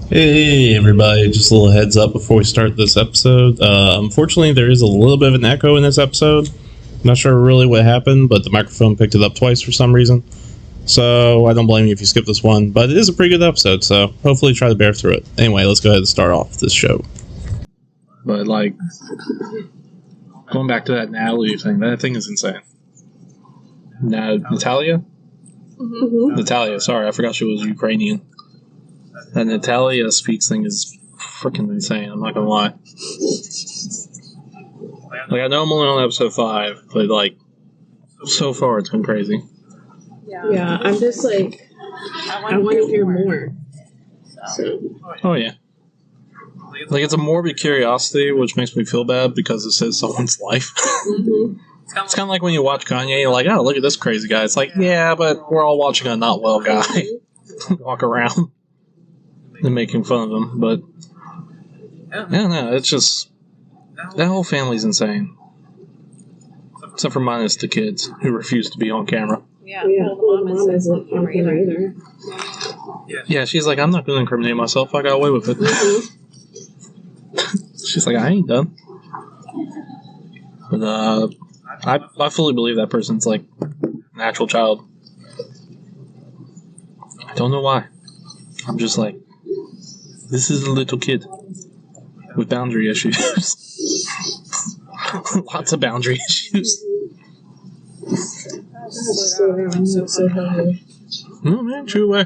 Hey everybody, just a little heads up before we start this episode. Unfortunately, there is a little bit of an echo in this episode. Not sure really what happened, but the microphone picked it up twice for some reason. So I don't blame you if you skip this one, but it is a pretty good episode, so hopefully try to bear through it. Anyway, let's go ahead and start off this show. But going back to that Natalie thing, that thing is insane. Natalia? Mm-hmm. Natalia, sorry, I forgot she was Ukrainian. That Natalia Speaks thing is freaking insane, I'm not gonna lie. I know I'm only on episode 5, but so far it's been crazy. Yeah, I'm just I want to hear more. So. Oh yeah. It's a morbid curiosity, which makes me feel bad because it says someone's life. Mm-hmm. It's kind of like when you watch Kanye, you're like, oh, look at this crazy guy. It's like, yeah, but we're all watching a not well guy walk around and making fun of him. But, yeah, no, it's just, that whole family's insane. Except for minus the kids who refuse to be on camera. Yeah, well, the mom isn't on camera either. Yeah, she's like, I'm not going to incriminate myself. I got away with it. Mm-hmm. She's like, I ain't done. But, I fully believe that person's, an actual child. I don't know why. I'm just like, this is a little kid with boundary issues. Lots of boundary issues. No, man, true way.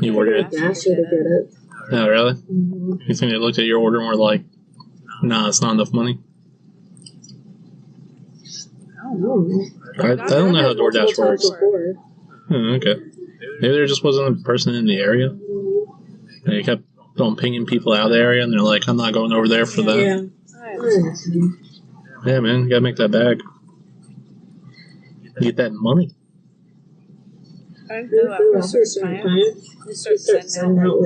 You ordered it? Oh, really? Mm-hmm. You think they looked at your order and were like, nah, it's not enough money? I don't know how DoorDash works. Okay. Maybe there just wasn't a person in the area. They kept on pinging people out of the area, and they're like, I'm not going over there for that. Yeah, man, you gotta make that bag. Get that money. I know after a certain time, you start sending out,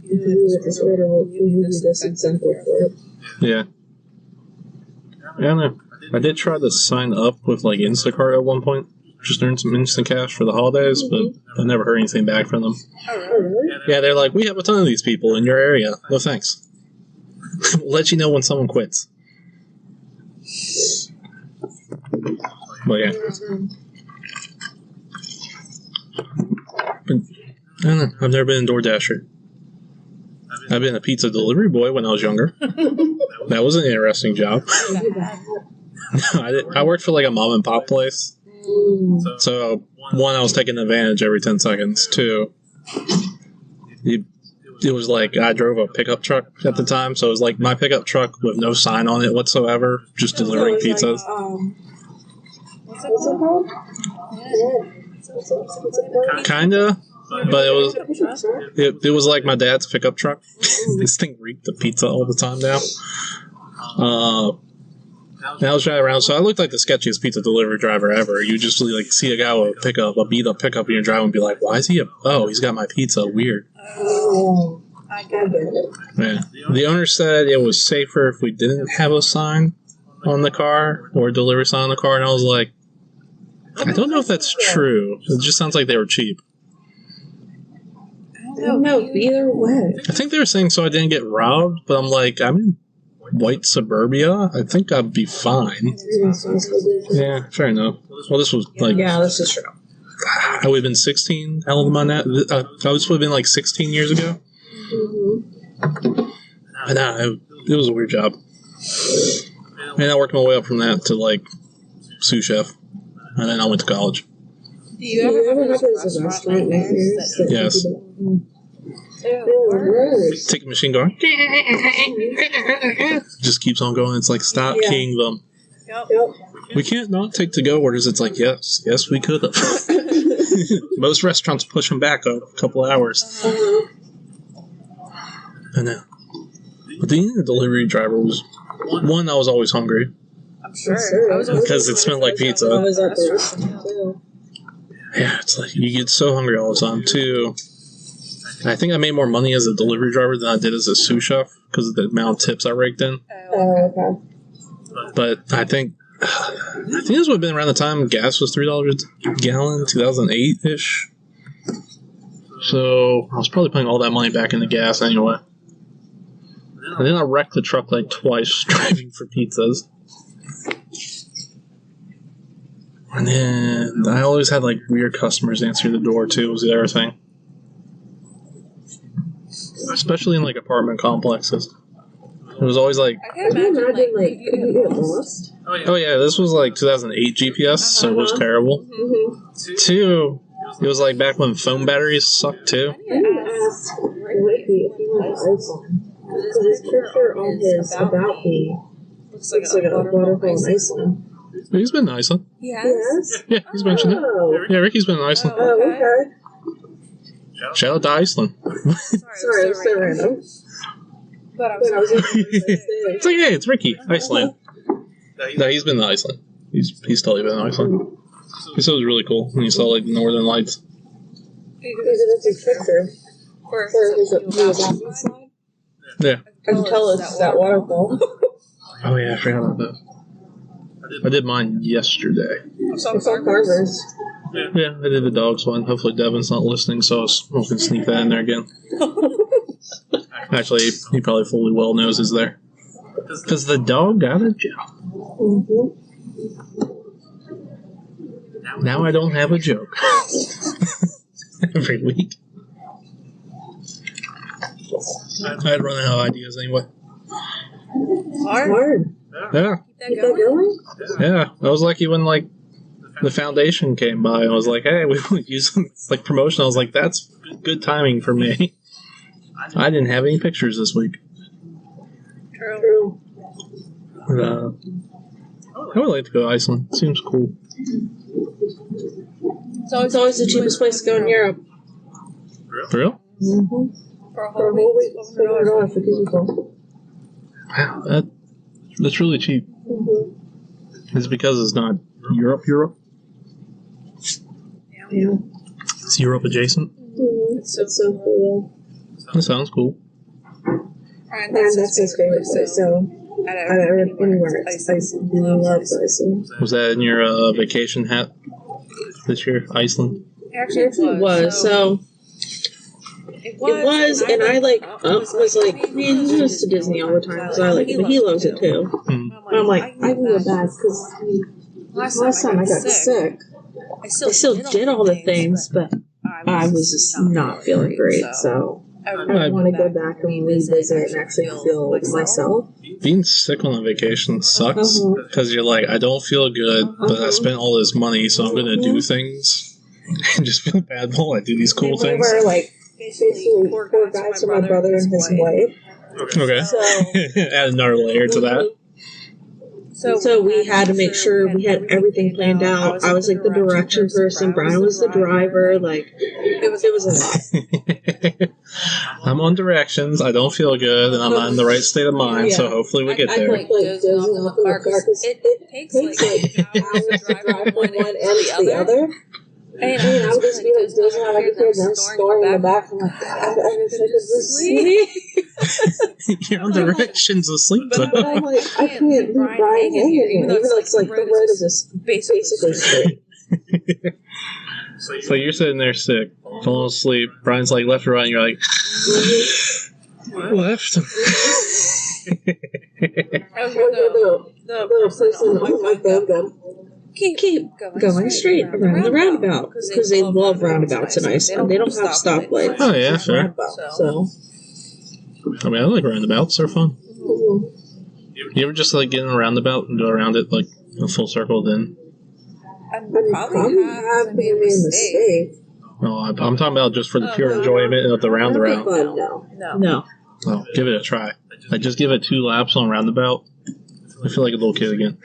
you do this order, we'll give you this incentive for it. Yeah. Yeah, I know. I did try to sign up with Instacart at one point, just earn some instant cash for the holidays, but I never heard anything back from them. Oh, really? Yeah, they're like, we have a ton of these people in your area. No thanks. We'll let you know when someone quits. But yeah. But, I don't know. I've never been a DoorDasher. I've been a pizza delivery boy when I was younger. That was an interesting job. I worked for a mom and pop place. So, one, I was taking advantage every 10 seconds. Two, it was I drove a pickup truck at the time. So it was my pickup truck with no sign on it whatsoever, just delivering pizzas. What's it called? Kinda. But it was like my dad's pickup truck. This thing reeked of pizza all the time now. And I was driving around, so I looked like the sketchiest pizza delivery driver ever. You just see a guy with a beat up pickup in your driveway and be like, why is he he's got my pizza, weird. Oh, I get it. Yeah. The owner said it was safer if we didn't have a sign on the car, or a delivery sign on the car, and I was like, I don't know if that's true. It just sounds like they were cheap. I don't know, either way. I think they were saying so I didn't get robbed, but I'm like, I'm in white suburbia. I think I'd be fine. Yeah, fair enough. Well, this was yeah, this is true. I would have been 16. How old am I now? I would have been 16 years ago. Mm-hmm. And it was a weird job. And I worked my way up from that to sous chef. And then I went to college. Do you ever have those restaurant nightmares? Yes. Ticket machine going. Just keeps on going. It's stop keying them. Yep. We can't not take to-go orders. It's yes, we could have. Most restaurants push them back a couple hours. I know. But the delivery driver was one. I was always hungry. I'm sure. Because it smelled like pizza. I was at the restaurant too. Yeah, it's you get so hungry all the time too. I think I made more money as a delivery driver than I did as a sous chef because of the amount of tips I raked in. Oh, okay. But I think this would have been around the time gas was $3 a gallon, 2008-ish. So I was probably putting all that money back into gas anyway. And then I wrecked the truck like twice driving for pizzas. And then I always had like weird customers answer the door too, was the other thing. Especially in like apartment complexes. It was always like, I can imagine, like, could you get lost? oh yeah, this was like 2008 GPS, so it was terrible. Mm-hmm. 2, it was like back when phone batteries sucked too. I need to ask Ricky if he went to Iceland. Because his picture on his About Me looks like a waterfall in Iceland. He's been in Iceland. He has? Yeah, he's mentioned it. Oh. Yeah, Ricky's been in Iceland. Oh, okay. Shout out to Iceland. Sorry, it was so random. But I was It's like, hey, it's Ricky, Iceland. No, he's been to Iceland. He's totally been to Iceland. He said it was really cool when he saw like the Northern Lights. That's his picture. For his About Me slide. Yeah. I can tell it's that waterfall. Oh yeah, I forgot about that. I did mine yesterday. It's on Carver's. Yeah, I did the dogs one. Hopefully Devin's not listening, so I can sneak that in there again. Actually, he probably fully well knows it's there. Because the dog got a job. Mm-hmm. Now I don't have a joke. Every week. I'd run out of ideas anyway. Hard. Yeah. Keep that going? Yeah. I was lucky when, like, the foundation came by. I was like, hey, we want to use some, like, promotion. I was like, that's good timing for me. I didn't have any pictures this week. True. I would like to go to Iceland. Seems cool. It's always the cheapest place to go in Europe. For real? Mm-hmm. For a whole week, $700 for 2 people. Wow, that's really cheap. Mm-hmm. Is it because it's not Europe? Yeah. It's Europe adjacent? Mm-hmm. It's so cool. That sounds cool. And that's his favorite place, so anywhere it's Iceland. He loves Iceland. Was that in your vacation hat this year, Iceland? It actually was. So it was, and I was like, man, he goes to Disney all the time, so I like it, but he loves it too. Hmm. And I'm like, I can go back because last time I got sick, I still did all the things, but I was just not feeling great, so I want to go back and revisit and actually feel like myself. Being sick on a vacation sucks because you're like, I don't feel good, but I spent all this money, so I'm going to do things and just feel bad while I do these cool We things. were like basically 4 guys with my brother and his wife. Okay. So add another layer to that. So we had to make sure we had everything planned out. I was like the direction person. Brian was the driver. Like it was a lot. I'm on directions. I don't feel good, and I'm not in the right state of mind. So hopefully we get I there. like dozing off in the car because it takes like hours to drive from one end to the other. And I would just be like dozing out like a kid, and I'm snoring in the back. I'm like, I wish I could just sleep. You're on directions asleep. But I'm like, I can't leave Brian hanging here, even though it's like the road is just basically straight. So you're sitting there sick, falling asleep. Brian's like left or right, and you're like, left. The person on my phone gun. Keep going straight around the roundabout because they love roundabouts in Iceland. They don't have stoplights. Oh yeah, sure. So I mean, I like roundabouts. They're fun. You ever just like get in a roundabout and go around it like a full circle? Then I probably have made a mistake. no, I'm talking about just for the pure enjoyment of the roundabout. No. Oh, give it a try. Like just give it 2 laps on a roundabout. I feel like a little kid again.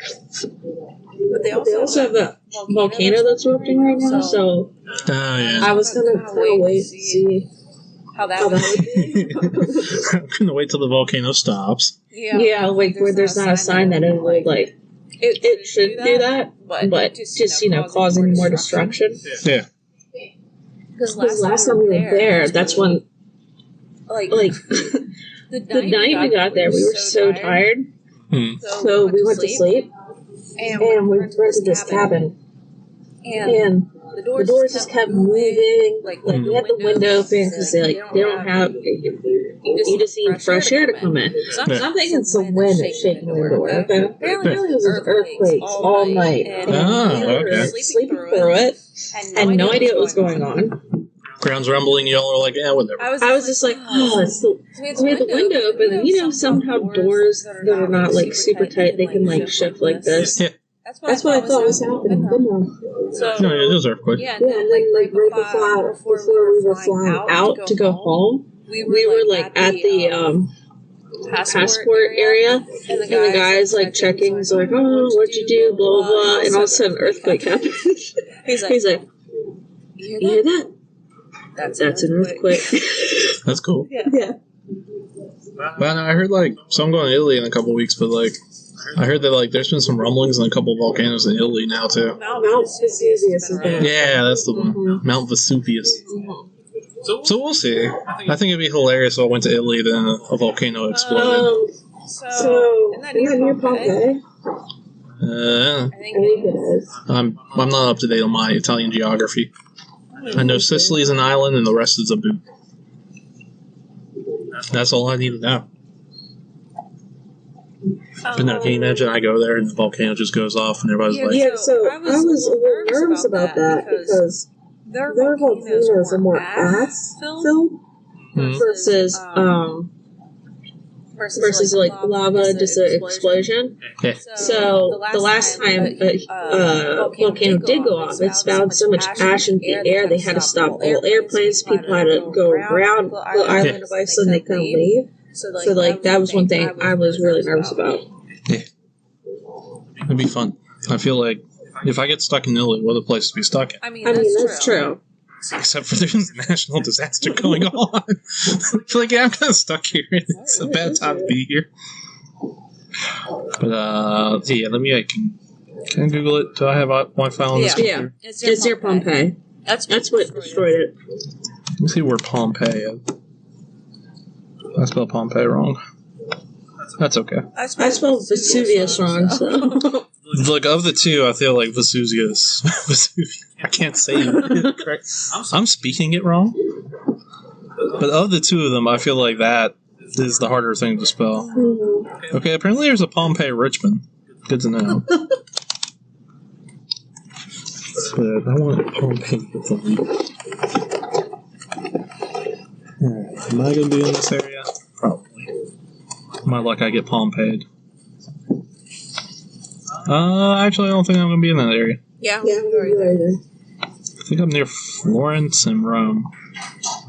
But they also have that volcano that's erupting right now, so Oh yeah. I was gonna wait to see how that would be. I'm gonna wait till the volcano stops. Yeah, like where there's not a sign that it will like it should do that, but just causing more destruction. Yeah. Because last time we were there, that's when like the night we got there, we were so tired. So we went to sleep, and we rented this cabin, and the doors just kept moving. Like we had the window open because they don't have. You just need fresh air to come in. So I'm thinking some wind is shaking the door. Okay, apparently it was earthquakes all night. And we were sleeping through it. Had no idea what was going on. Ground's rumbling. Y'all are like, yeah, whatever. I was just like, oh, so we had the window open, and somehow doors that are not like super tight, they can like shift like this. Yeah. That's what I thought was happening. No, it is earthquake. Yeah, and then like right before we were flying out to go home, we were like at the passport area, and the guy's like checking. He's like, oh, what'd you do? Blah blah blah. And all of a sudden, earthquake happened. He's like, you hear that? That's an earthquake. That's cool. Yeah. Well, no, I heard so I'm going to Italy in a couple weeks, but I heard that there's been some rumblings in a couple of volcanoes in Italy now too. Mount Vesuvius is bad. Yeah, that's the one. Mm-hmm. Mount Vesuvius. So we'll see. I think it'd be hilarious if I went to Italy, then a volcano exploded. So isn't that near Pompeii? I think it is. I'm not up to date on my Italian geography. I know Sicily's an island and the rest is a boot. That's all I need to know. But no, can you imagine I go there and the volcano just goes off and everybody's like... Yeah, so I was a little nervous about that because their volcanoes are more ash-filled versus like lava, just an explosion. Yeah. So the last time a volcano did go off, it spouted so much ash in the air they had to stop all airplanes. People had to go around the island of Iceland; they couldn't leave. So that was one thing I was really nervous about. Yeah, it'd be fun. I feel like if I get stuck in Italy, what a place to be stuck in. I mean that's true. Except for there's a national disaster going on. I feel like, I'm kind of stuck here. It's a bad time to be here. But, yeah, let me, can I Google it? Do I have Wi-Fi on this computer? Yeah, it's near Pompeii. That's what destroyed it. Let me see where Pompeii is. I spelled Pompeii wrong. That's okay. I spelled Vesuvius wrong, so... Look, of the two, I feel like Vesuvius. I can't say it correct. I'm speaking it wrong. But of the two of them, I feel like that is the harder thing to spell. Mm-hmm. Okay, apparently there's a Pompeii Richmond. Good to know. But I want Pompeii. Am I going to be in this area? Probably. My luck, I get Pompeii. Actually, I don't think I'm going to be in that area. Yeah, either. I think I'm near Florence and Rome.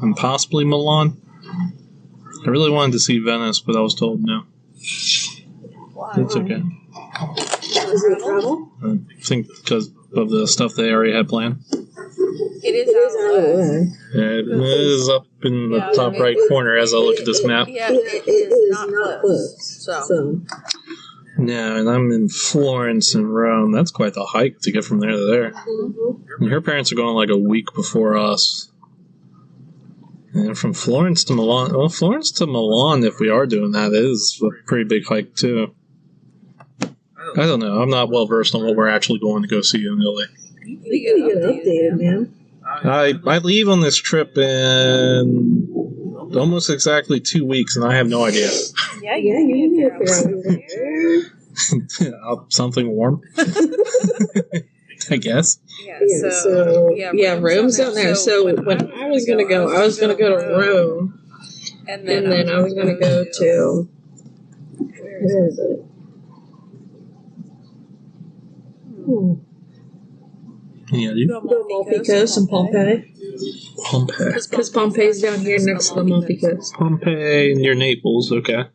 And possibly Milan. I really wanted to see Venice, but I was told no. Why? It's okay. Is it travel? I think because of the stuff they already had planned. It is out of the way. Yeah, it is up in the top right corner as I look at this map. Yeah, it is not close. So. No, and I'm in Florence and Rome. That's quite the hike to get from there to there. Mm-hmm. And her parents are going a week before us. And from Florence to Milan... Well, Florence to Milan, if we are doing that, is a pretty big hike, too. I don't know. I'm not well versed on what we're actually going to go see in Italy. You need to get updated, man. I leave on this trip in almost exactly 2 weeks, and I have no idea. Yeah, you need to figure out something warm. I guess. Yeah, Rome's down there. So when I was gonna go, to Rome, and then I was gonna go to where is it? Yeah, you go Amalfi Coast and Pompeii. Pompeii. Because Pompeii's down here next to the Amalfi Coast. Pompeii near Naples, okay.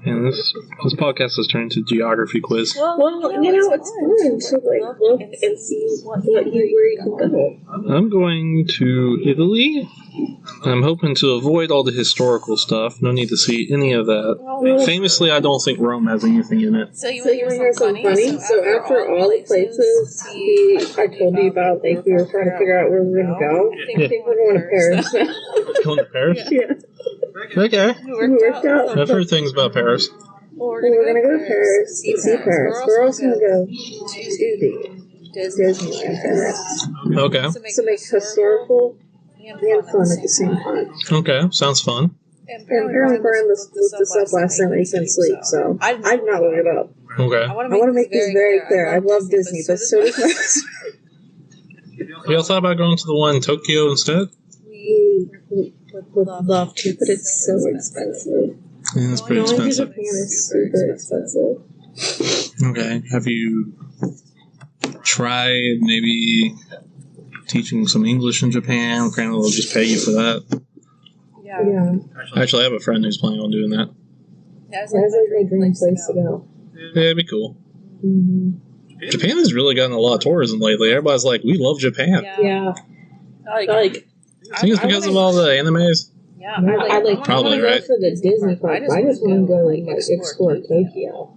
And this podcast has turned into geography quiz. Well, it's fun to like look and see where you can go. I'm going to Italy. I'm hoping to avoid all the historical stuff. No need to see any of that. Famously, I don't think Rome has anything in it. So you want to hear something funny? So after all the places I told you about, like we were trying to figure out where we were going to go, I think we're going to Paris now. Going to Paris? Yeah. Okay. We worked out. I've heard things about Paris. We're going to go to Paris to see Paris. We're also going to go to Disneyland Paris. Okay. So make historical and fun at the same time. Okay, sounds fun. And apparently Brian looked this up last night when he couldn't sleep, so I did not look it up. Okay. I want to make this very clear. I love Disney, but so does my husband. You all thought about going to the one in Tokyo instead? We would love to, but it's so expensive. Yeah, it's pretty Going to expensive. Japan is super expensive. Okay. Have you tried maybe teaching some English in Japan? Granted, they'll just pay you for that. Yeah. Actually, I have a friend who's planning on doing that. That's like my dream place to go. Yeah, it'd be cool. Mm-hmm. Japan has really gotten a lot of tourism lately. Everybody's like, we love Japan. Yeah. I think it's because of all the animes. Yeah. I Probably, go right? for the Disney park. I just want to go and explore Tokyo.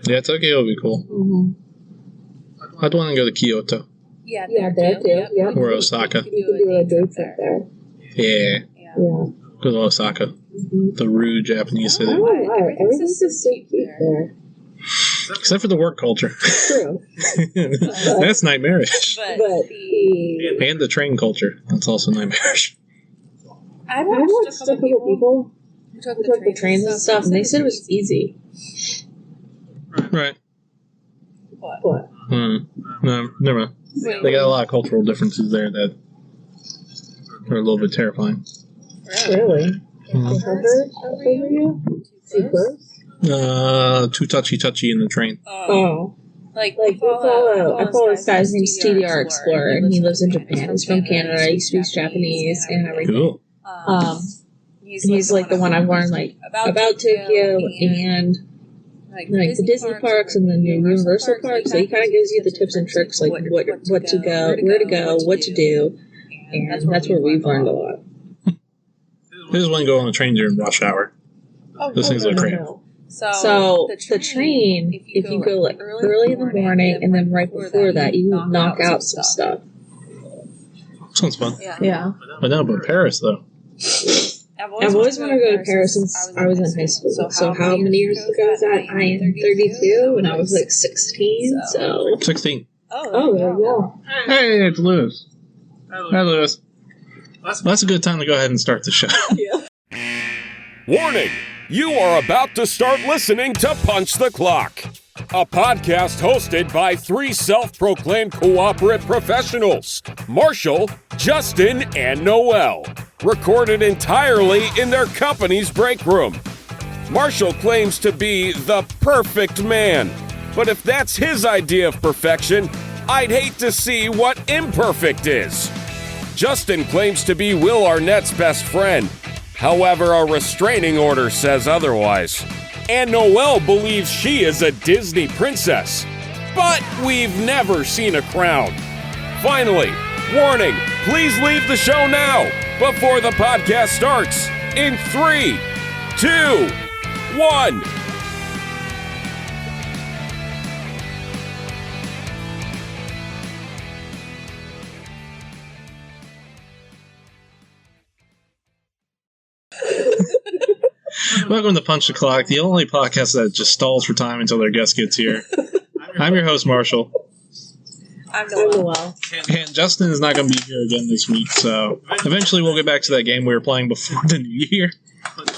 Yeah, Tokyo would be cool. Mm-hmm. I'd want to go to Kyoto Yeah, there too. Yeah. or Osaka. You could do a day trip there. Yeah, Yeah. go to Osaka, the rude Japanese I city. don't know why. Everything's just so cute there. Except for the work culture. True. That's nightmarish. But the... And the train culture. That's also nightmarish. I watched a couple people who took the trains and stuff, and they said it was easy. Right. What? No, never mind. They got a lot of cultural differences there that are a little bit terrifying. Really? Mhm. Over you? Too close? Too touchy in the train. Oh. Like I follow this guy's name's TDR Explorer, and he lives in Japan. He's from Canada. He speaks Japanese and everything. Cool. He's like the one I've learned like about Tokyo and like the Disney parks and the new Universal parks. So he kind of gives you the tips and tricks, like what to go, where to go, what to do, and that's where we've learned a lot. I just want to go on a train during rush hour. Those things are crazy. So the train, if you go like early in the morning and then right before that, you knock out some stuff. Sounds fun. Yeah. I know, but Paris though. I've always wanted to go to Paris since I was in high school. So how many years ago was that? I am 32, and I was like 16, so... 16. Oh, there you go. Hey, it's Lewis. Hi, Lewis. That's a good time to go ahead and start the show. Warning! You are about to start listening to Punch the Clock, a podcast hosted by three self-proclaimed cooperate professionals, Marshall, Justin, and Noel, recorded entirely in their company's break room. Marshall claims to be the perfect man, but if that's his idea of perfection, I'd hate to see what imperfect is. Justin claims to be Will Arnett's best friend. However, a restraining order says otherwise. And Noelle believes she is a Disney princess. But we've never seen a crown. Finally, warning, please leave the show now before the podcast starts. In 3, 2, 1. Welcome to Punch the Clock, the only podcast that just stalls for time until their guest gets here. I'm your host, Marshall. I'm Noel. And Justin is not going to be here again this week, so eventually we'll get back to that game we were playing before the new year.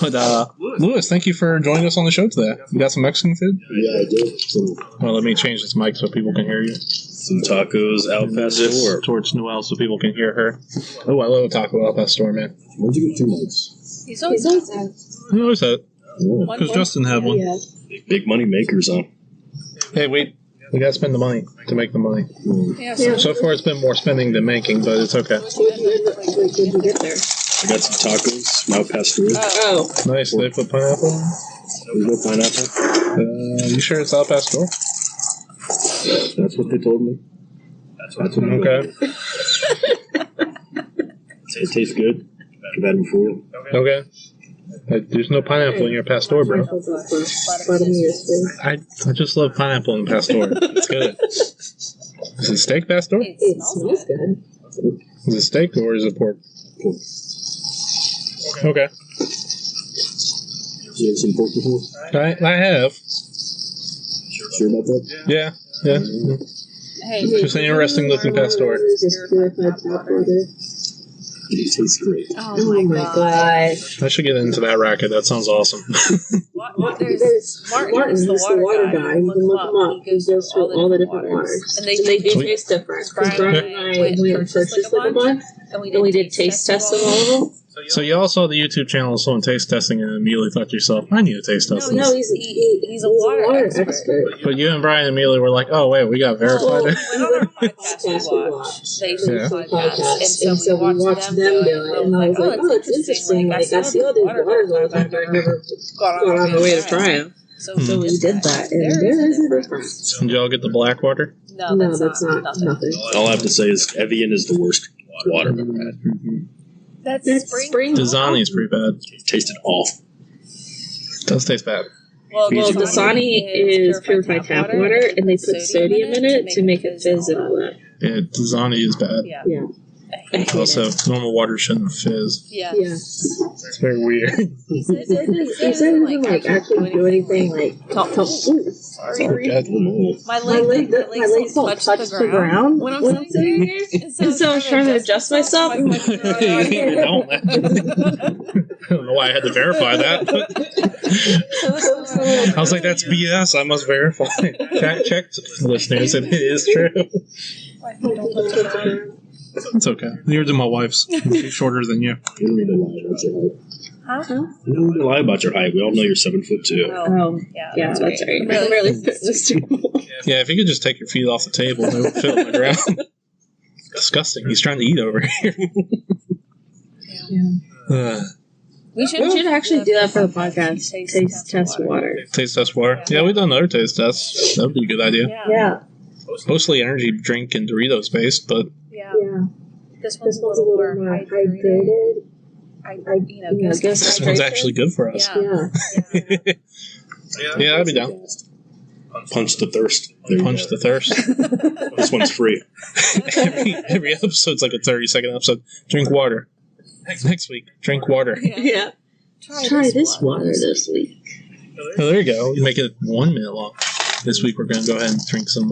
But, Lewis, thank you for joining us on the show today. You got some Mexican food? Yeah, I did. Well, let me change this mic so people can hear you. Some tacos al pastor. Towards Noelle so people can hear her. Oh, I love a taco al pastor, man. Where'd you get 2 mics? He's always had. I always had it. Oh, Because Justin had one. Yeah. big money makers, huh? Hey, we got to spend the money to make the money. So far, it's been more spending than making, but it's okay. Where'd you get there? I got some tacos, al pastor. Oh. Nice. They put pineapple on? There's no pineapple? You sure it's Al Pastor? That's what they told me. That's what Okay. It tastes good. I've had it before. Okay. There's no pineapple in your Pastor, bro. I just love pineapple in Pastor. It's good. Is it steak Pastor? It smells good. Is it steak or is it pork? Okay. You had some pork before? I have. Sure about that? Yeah. Yeah. Just an interesting looking Pastor. Just purified tap water. It tastes great. Oh my gosh. I should get into that racket. That sounds awesome. There's Martin is the water guy. You can look him up. He goes through all the different waters. And they do Sweet. taste different. Because Brian and I went and purchased like a bunch. And we did taste tests of all of them. So you all saw the YouTube channel of someone taste testing and immediately thought to yourself, I need to taste test No, this. he's a water expert. But you and Brian immediately were like, oh, wait, we got verified it. Podcast we watched. They do Yeah. podcasts. And so we watched them do it. And I was like, oh, it's interesting. Like, I see all these waters all the time, but I've never gone on the way to try them. So we did that, and there is a difference. Did y'all get the black water? No, that's not nothing. All I have to say is Evian is the worst water I've ever had. That's spring. Dasani is pretty bad. It tasted awful. It does taste bad. Well, Dasani is purified tap water, and they put sodium in it to make it fizz and all that. Yeah, Dasani is bad. Yeah. I hate Also, it. normal water shouldn't fizz. Yeah. It's very weird. He said it doesn't like actually do anything like sorry. My legs don't touch the ground when I'm sitting here, and so I was trying to adjust myself. I don't know why I had to verify that. I was like, that's BS. I must verify. Check, listeners. It is true. It's okay. Yours and my wife's. She's shorter than you. You don't need to lie about your height. You don't need to lie about your height. We all know you're 7'2". Oh, yeah, that's right. I'm really fitness too. Yeah, if you could just take your feet off the table, they would fit on the ground. Disgusting. He's trying to eat over here. We should actually do that for the podcast. Taste test water. Taste test water. Yeah, we've done other taste tests. That would be a good idea. Yeah. Mostly energy drink and Doritos based, but Yeah. This one's a little more hydrated. this one's actually good for us. Yeah. Yeah, I'd be down. Punch the thirst. Punch the thirst. This one's free. every episode's like a 30-second episode. Drink water. Next week, drink water. Yeah. Try this water this week. Oh, there you go. You make it 1 minute long. This week we're going to go ahead and drink some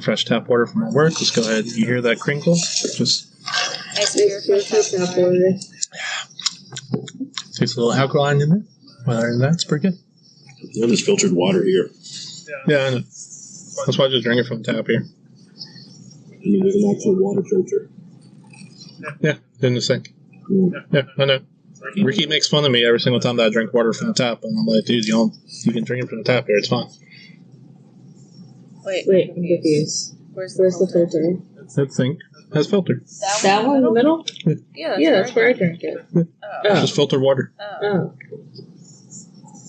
fresh tap water from our work. Just go ahead. You hear that crinkle? Just Tap water. tastes a little alkaline in there. Other than that, it's pretty good. You know, there's filtered water here. Yeah, I know. That's why I just drink it from the tap here. I mean, there's an actual water filter. Yeah, in the sink. Yeah, I know. Ricky makes fun of me every single time that I drink water from the tap, and I'm like, dude, you can drink it from the tap here. It's fine. Wait, I'm confused. Where's the filter? That sink has filter. That one in the middle? Yeah, that's where I drink it. It's just filtered water. Oh.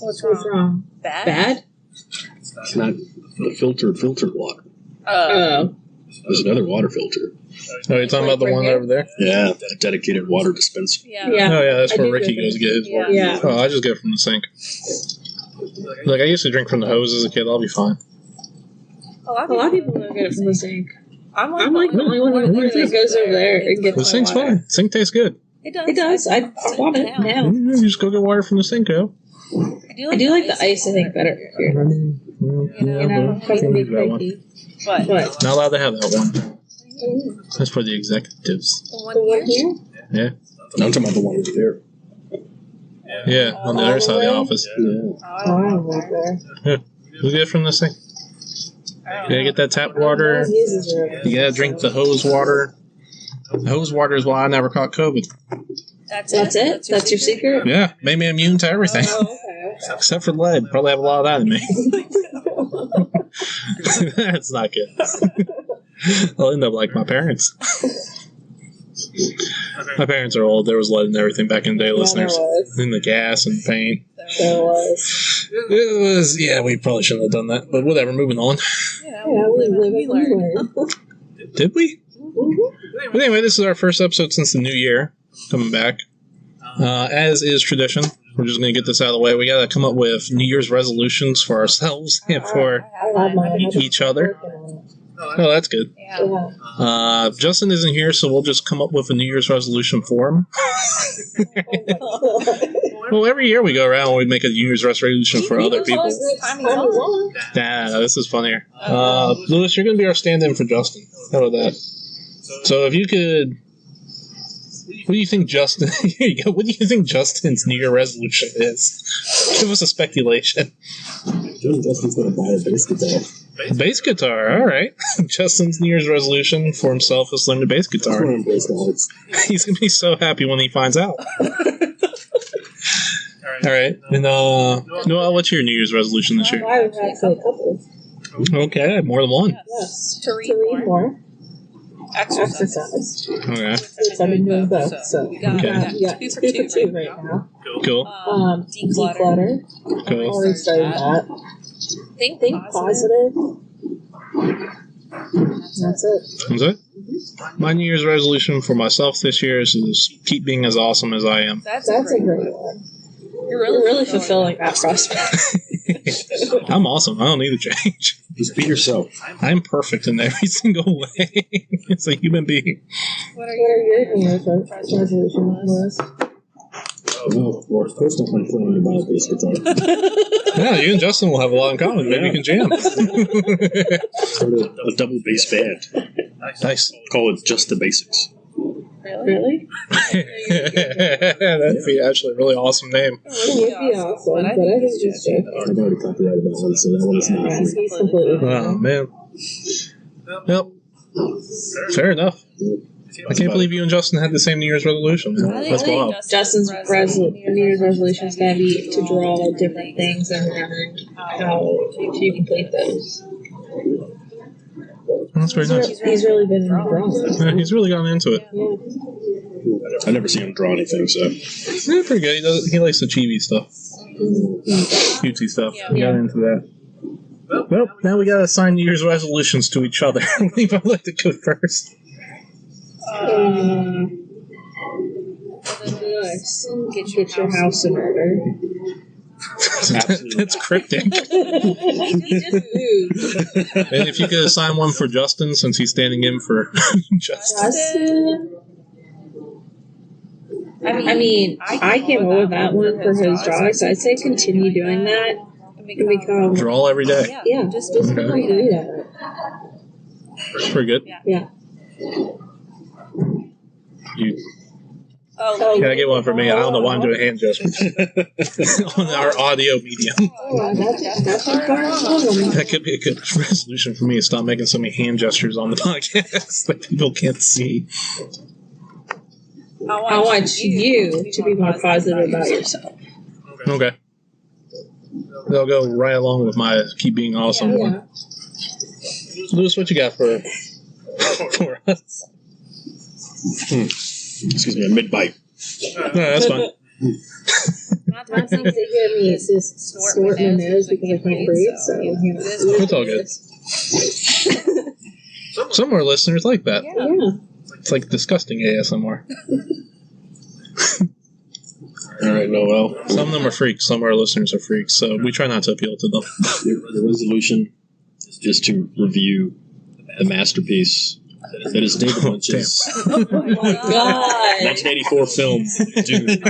What's wrong? Bad? It's not the filtered water. Oh. There's another water filter. Oh, you're talking about the one over there? Yeah, a dedicated water dispenser. Yeah. Oh, yeah, that's I where do Ricky go goes to get his water. Yeah. Oh, I just get it from the sink. Like, I used to drink from the hose as a kid. I'll be fine. A lot of people don't get it from the sink. I'm like the only one that goes over there and gets The sink's water. fine. Sink tastes good. It does. I want it now. You just go get water from the sink, yo. I do like the ice, I think, better here. You know, Can't to be use that one. cranky. But Not allowed to have that one. That's for the executives. the one here? Yeah. I'm talking about the one over there. Yeah, on the other side of the office. Yeah. Oh, I don't like that. Yeah. You get it from the sink. You gotta get that tap water. You gotta drink the hose water. The hose water is why I never caught COVID. That's it? That's your secret? Yeah, made me immune to everything. Oh, okay. Except for lead. Probably have a lot of that in me. That's not good. I'll end up like my parents. My parents are old. There was lead and everything back in the day, listeners. there was. In the gas and paint. There was. It was, yeah, we probably shouldn't have done that. But whatever, moving on. Yeah, we live and we learn. Did we? But anyway, this is our first episode since the new year. Coming back. As is tradition, we're just going to get this out of the way. We got to come up with New Year's resolutions for ourselves and for each other. Oh, that's good. Justin isn't here, so we'll just come up with a New Year's resolution for him. Well, every year we go around, we make a New Year's resolution for other people. Yeah, this is funnier. Lewis, you're going to be our stand-in for Justin. How about that? So if you could... What do you think Justin... Here you go. What do you think Justin's New Year resolution is? Give us a speculation. Justin's going to buy a bass guitar. A bass guitar, all right. Justin's New Year's resolution for himself is learn the bass guitar. He's going to be so happy when he finds out. All right. And, Noelle, what's your New Year's resolution this year? I would have to say a couple. Okay, more than one. Yes. To read more. Exercise. Okay. Which I've been doing both, so we got 2 for 2 right now. Cool. Declutter. Cool. Already started that. Think positive. That's it. That's it? My New Year's resolution for myself this year is to keep being as awesome as I am. That's a great one. You're really fulfilling that prospect. I'm awesome. I don't need to change. Just be yourself. I'm perfect in every single way. It's a human being. What are your New Year's resolutions, Lewis? Well, first off, I'm planning to buy a bass guitar. Yeah, you and Justin will have a lot in common. Maybe you can jam. Start a double bass band. Nice. Call it Just the Basics. Really? That'd be actually a really awesome name. It would be awesome, but I think just I've already copyrighted that one, so that one is not free. he's completely Oh, man. Yep. Fair enough. I can't believe you and Justin had the same New Year's resolution. That's wild. Justin's New Year's resolution is going to be to draw different things and learn how to complete those. That's very nice. He's really been drawing. Yeah, he's really gotten into it. Yeah. I never seen him draw anything, so. Yeah, pretty good. He likes the chibi stuff. Cutesy stuff. He got into that. Well, now we got to assign New Year's resolutions to each other. I'd like to go first. Get your house in order. That's cryptic. And if you could assign one for Justin, since he's standing in for Justin. I mean, I came up with that one for his drawing, so I'd say continue doing that and become Draw every day. Yeah, just become great at it. That's pretty good. Yeah. You gotta get one for me. I don't know why I'm doing hand gestures on our audio medium. That could be a good resolution for me. Is stop making so many hand gestures on the podcast that people can't see. I want you to be more positive about yourself. Okay. They'll go right along with my keep being awesome one. Lewis, what you got for us? Excuse me, a mid-bite. No, that's fine. My thing to hear me is just snort my nose because I can't breathe, so It's all good. Some of our listeners like that. Yeah. It's like disgusting ASMR. All right, Noel. Some of them are freaks. Some of our listeners are freaks, so we try not to appeal to them. Your resolution is to review the masterpiece that is David Lynch's Oh my god. 1984 film, Dune.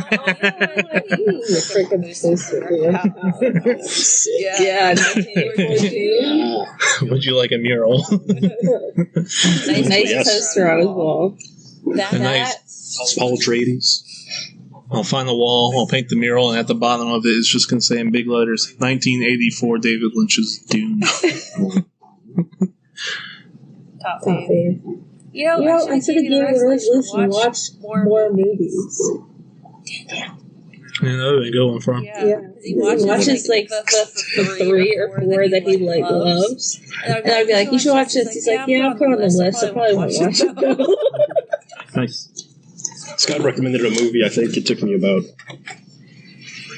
Yeah. Would you like a mural? Nice poster on his wall. Nice. Paul Atreides. I'll find the wall, I'll paint the mural, and at the bottom of it is just going to say in big letters, 1984 David Lynch's Dune. Top fave. You know, I should have given a resolution to watch more movies. Yeah, that would be a good one for him. Yeah. He watches like the 3 or 4 that he like loves. And I'd be like, you should watch this. He's like, yeah, I'll put it on the list. I probably won't watch it though. Nice. Scott recommended a movie. I think it took me about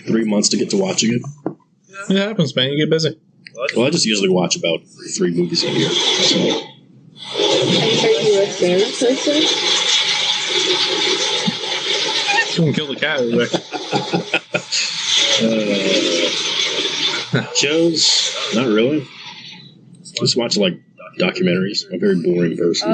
3 months to get to watching it. It happens, man. You get busy. Well, I just usually watch about 3 movies a year. So. Are you a fair person? Someone killed the cat over there. Shows? Not really. Just watch like documentaries. I'm a very boring person.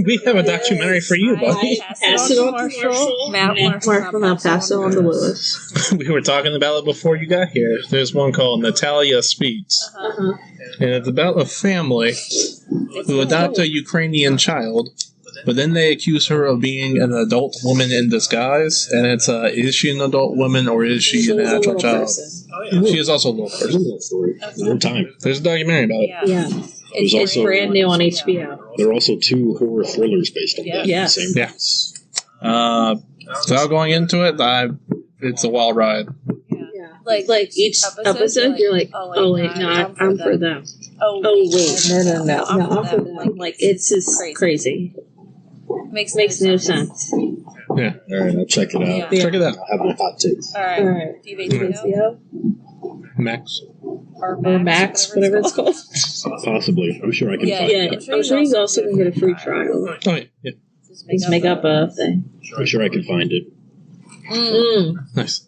We have a documentary for you, buddy. Pass it on to Marshall. Marshall, now pass it on to Lewis. We were talking about it before you got here. There's one called Natalia Speaks. Uh-huh. And it's about a family who adopt a Ukrainian child, but then they accuse her of being an adult woman in disguise. And it's, is she an adult woman or is she an actual child? She is also a little There's a person. little story. No time. There's a documentary about it. Yeah. There's It's also brand new on HBO. there are also 2 horror thrillers based on that. Yeah. Same Yeah. Without going into it, it's a wild ride. Yeah. Like each episode, you're like, oh wait, no, I'm for them. Oh wait, no, I'm for them. Like it's just crazy. Makes no sense. Yeah. All right, I'll check it out. Yeah. Check it out. I'll have my hot takes. Alright. HBO? Max. Or Max, whatever it's called. Possibly. I'm sure I can find Yeah, it. I'm sure you also can get a free trial. Oh, yeah. Just make up a thing. I'm sure I can find it. Nice.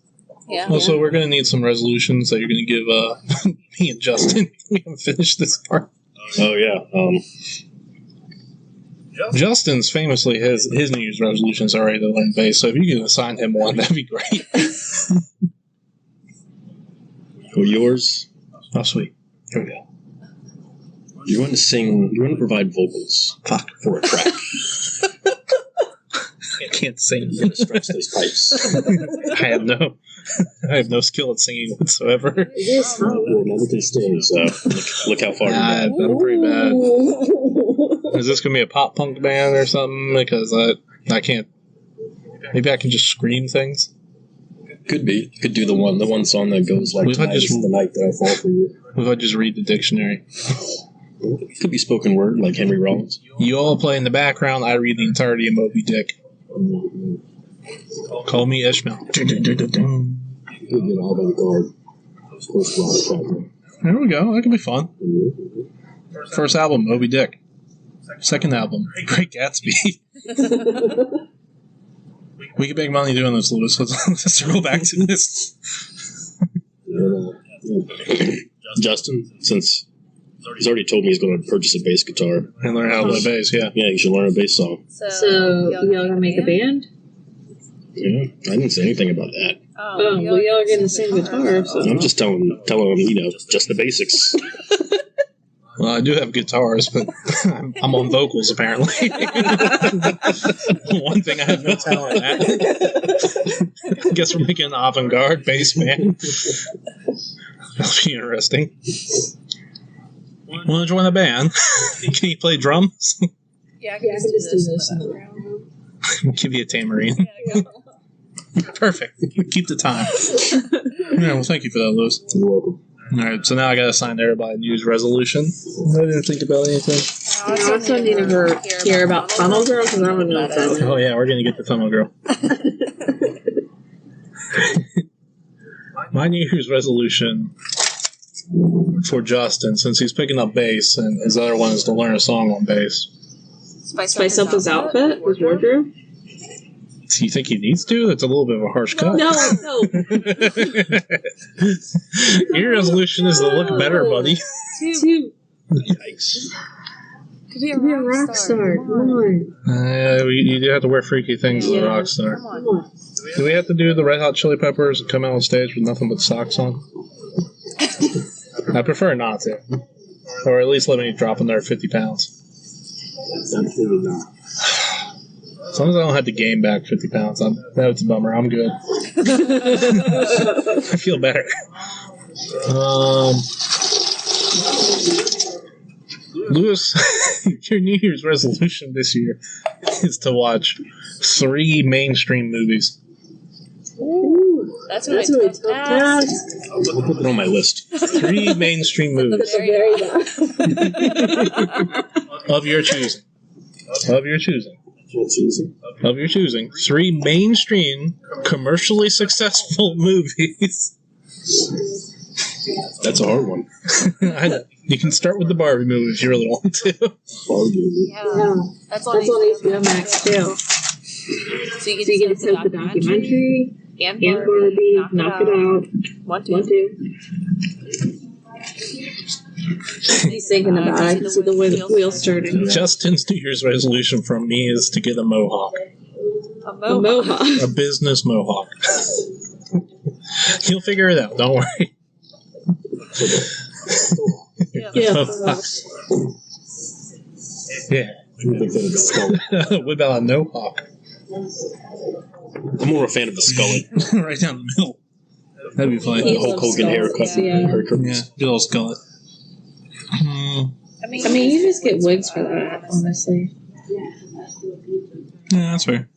Yeah. Also, we're going to need some resolutions that you're going to give me and Justin. We haven't finished this part. Oh yeah. Justin's famously, his New Year's resolutions are already to learn bass, so if you can assign him one, that'd be great. Well, yours. Oh, sweet. Here we go. You want to sing. You want to provide vocals. Fuck. For a track. I can't sing. You're gonna stretch those pipes. I have no skill at singing whatsoever. It is hot. We'll never can sing. So look how far you got. I'm pretty bad. Is this going to be a pop punk band or something? Because I can't. Maybe I can just scream things. Could be. Could do the one song that goes like What if I "Tonight just- is the night that I fall for you." What if I just read the dictionary? Could be spoken word like Henry Rollins. You all play in the background, I read the entirety of Moby Dick. Call me Ishmael. Could get all by the guard. Post rock. There we go. That could be fun. First album, Moby Dick. Second album, Great Gatsby. We could make money doing this, Lewis. Let's roll back to this. Justin, since he's already told me he's going to purchase a bass guitar. And learn how to play bass, yeah. Yeah, you should learn a bass song. So y'all gonna make a band? Yeah, I didn't say anything about that. Oh, well, y'all are getting the same guitar. So. I'm just telling him, just the basics. Well, I do have guitars, but I'm on vocals, apparently. One thing I have no talent at. I guess we're making an avant-garde bass band. That'll be interesting. Want to join a band? Can you play drums? Yeah, I can just do this in the background. I'll give you a tambourine. Perfect. Keep the time. Yeah, well, thank you for that, Lewis. You're welcome. Alright, so now I gotta assign everybody a New Year's resolution. I didn't think about anything. I also need to hear about Funnel Girl because I don't know what that is. Oh yeah, we're gonna get the Funnel Girl. My New Year's resolution for Justin, since he's picking up bass, and his other one is to learn a song on bass. Spice up his outfit, his wardrobe. Do you think he needs to? That's a little bit of a harsh cut. No. Your resolution is to look better, buddy. To Yikes. To be a be a rock star. Come on. You do have to wear freaky things as a rock star. Come on. Come on. Do we have to do the Red Hot Chili Peppers and come out on stage with nothing but socks on? I prefer not to. Or at least let me drop another 50 pounds. Absolutely not. As long as I don't have to gain back 50 pounds, that's a bummer. I'm good. I feel better. Lewis, your New Year's resolution this year is to watch 3 mainstream movies. Ooh, That's that's what really I tough told task. I'll put it on my list. 3 mainstream movies Very Very bad. of your choosing. Of your choosing. of your choosing 3 mainstream, commercially successful movies. That's a hard one. You can start with the Barbie movie if you really want to. Yeah. That's on HBO Max too. So you get to take the documentary and Barbie, knock it out. One, two. He's thinking about it. I can see the wheels turning. Justin's New Year's resolution from me is to get a mohawk. A mohawk. A business mohawk. He'll figure it out, don't worry. Yeah. Yeah. What about a no hawk? I'm more a fan of the skullet. Right down the middle. That'd be fun. The Hulk Hogan haircut. Yeah. Yeah, good old skullet. I mean, you just get wigs for that, honestly. Yeah, that's fair.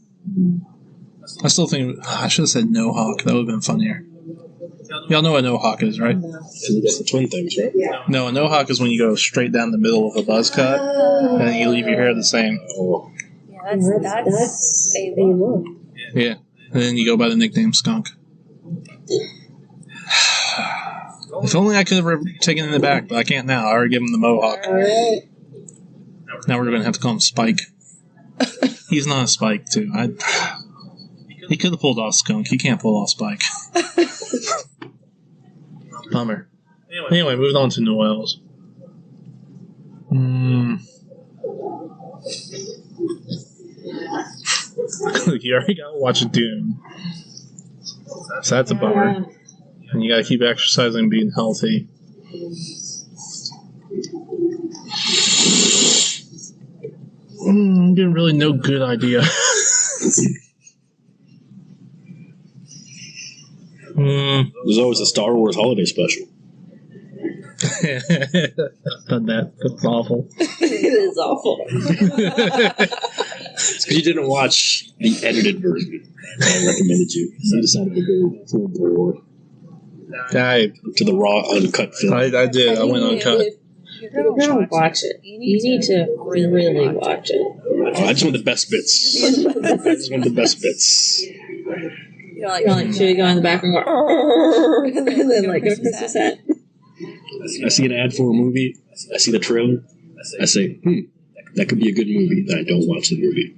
I still think I should have said no hawk. That would have been funnier. Y'all know what no hawk is, right? It's the twin things, right? No, a no hawk is when you go straight down the middle of a buzz cut and you leave your hair the same. Oh. Yeah, that's a look. Yeah, and then you go by the nickname Skunk. If only I could have taken it in the back, but I can't now. I already gave him the mohawk. Alright. Now we're going to have to call him Spike. He's not a Spike, too. He could have pulled off Skunk. He can't pull off Spike. Bummer. Anyway, moving on to Noel's. You already got to watch Dune. So that's a bummer. And you got to keep exercising and being healthy. I'm getting really no good idea. There's always a Star Wars holiday special. Done that. That's awful. It is awful. It's because you didn't watch the edited version I recommended you. So you decided to go full bore to the raw, uncut film. I did. I went uncut. You're gonna watch it. You need to really watch it. I just want the best bits. I just want the best bits. You're like, should we go in the back and go, and then like go Christmas hat? I see an ad for a movie. I see the trailer. I say, that could be a good movie. Then I don't watch the movie.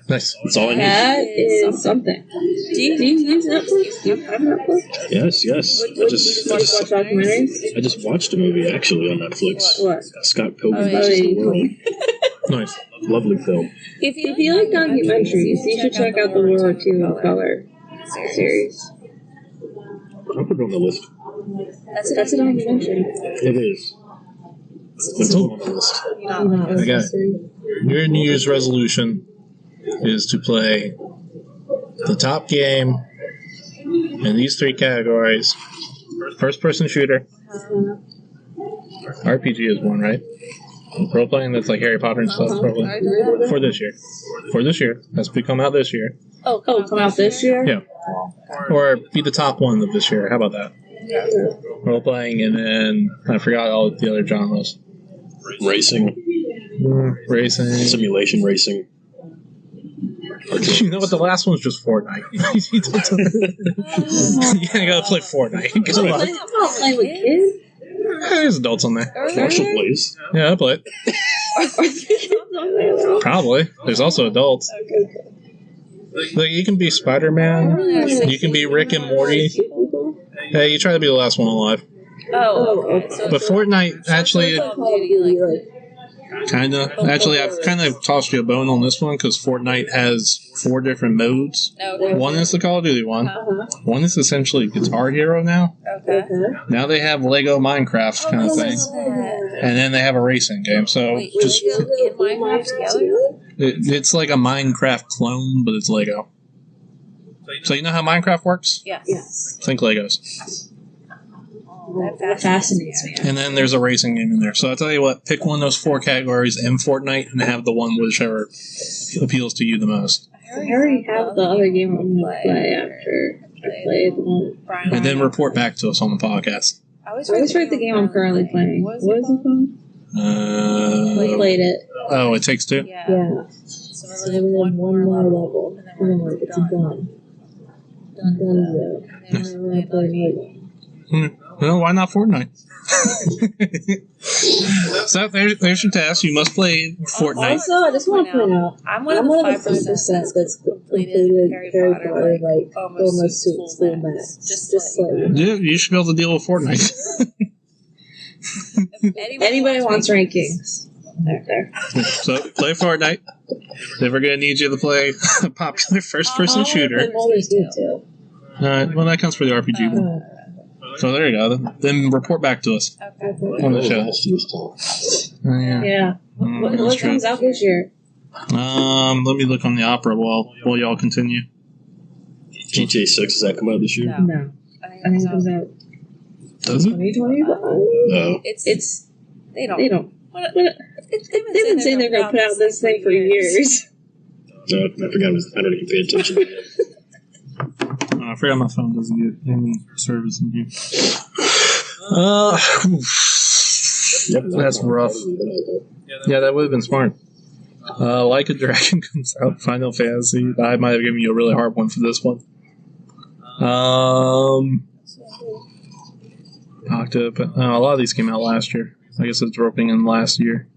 Nice. That's all I need. That is something. Do you use Netflix? Do you have Netflix? Yes. I just watch documentaries? I just watched a movie actually on Netflix. What? Scott Pilgrim vs. the World. Nice. Lovely film. If you like documentaries, you should check out the World War II in Color series. I'll put it on the list. That's a documentary. It is. It's on the list. I got it. Your New Year's resolution is to play the top game in these 3 categories. First-person shooter. RPG is one, right? Role-playing, that's like Harry Potter and stuff, probably. For this year. That's to come out this year. Oh, come out this year? Yeah. Or be the top one of this year. How about that? Role-playing, and then I forgot all the other genres. Racing. Simulation racing. You know what? The last one's just Fortnite. You gotta play Fortnite. I'm not playing with kids. There's adults on there. Marshall plays. Yeah, I play it. Are there kids on there? Probably. There's also adults. Okay. Like, you can be Spider-Man. You can be Rick and Morty. Hey, you try to be the last one alive. Oh, okay. But Fortnite, actually, kind of. Actually, I've kind of tossed you a bone on this one because Fortnite has 4 different modes. Okay. One is the Call of Duty one. One is essentially Guitar Hero now. Okay. Now they have Lego Minecraft kind of thing. And then they have a racing game. So Wait, just Lego and Minecraft together? it's like a Minecraft clone, but it's Lego. So you know how Minecraft works? Yes. Think Legos. That fascinates me. And then there's a racing game in there. So I'll tell you what, pick one of those 4 categories in Fortnite and have the one whichever appeals to you the most. I already have the other game I'm going to play after I play the one. And then report back to us on the podcast. I always write the game I'm currently playing. What is it called? Played it. Oh, It Takes Two? Yeah. So So then one more level, and then we're like, it's done. Done. And then we're gonna play another one. Well, why not Fortnite? So there's your task. You must play Fortnite. Also, I just want to point out, I'm I'm one one of of the the 5% that's completed Harry Potter, like, almost to its full max. Just like, Yeah, you should be able to deal with Fortnite. anybody wants rankings. There. So play Fortnite. Then we're gonna need you to play a popular first-person shooter. Baldur's Gate too. Well, that counts for the RPG one. So there you go. Then report back to us on the show. Last year's talk. Yeah. Yeah. That's What true. comes out this year? Let me look on the opera while y'all continue. GTA 6, does that come out this year? No. I think it comes out Does it? 2020. No. It's They don't. they don't. They've been saying they're gonna put out this thing for years. No, I forgot. I didn't even pay attention. I forgot my phone doesn't get any service in here. That's rough. Yeah, that would have been smart. Like a Dragon comes out. Final Fantasy. I might have given you a really hard one for this one. A lot of these came out last year. I guess it's roping in last year.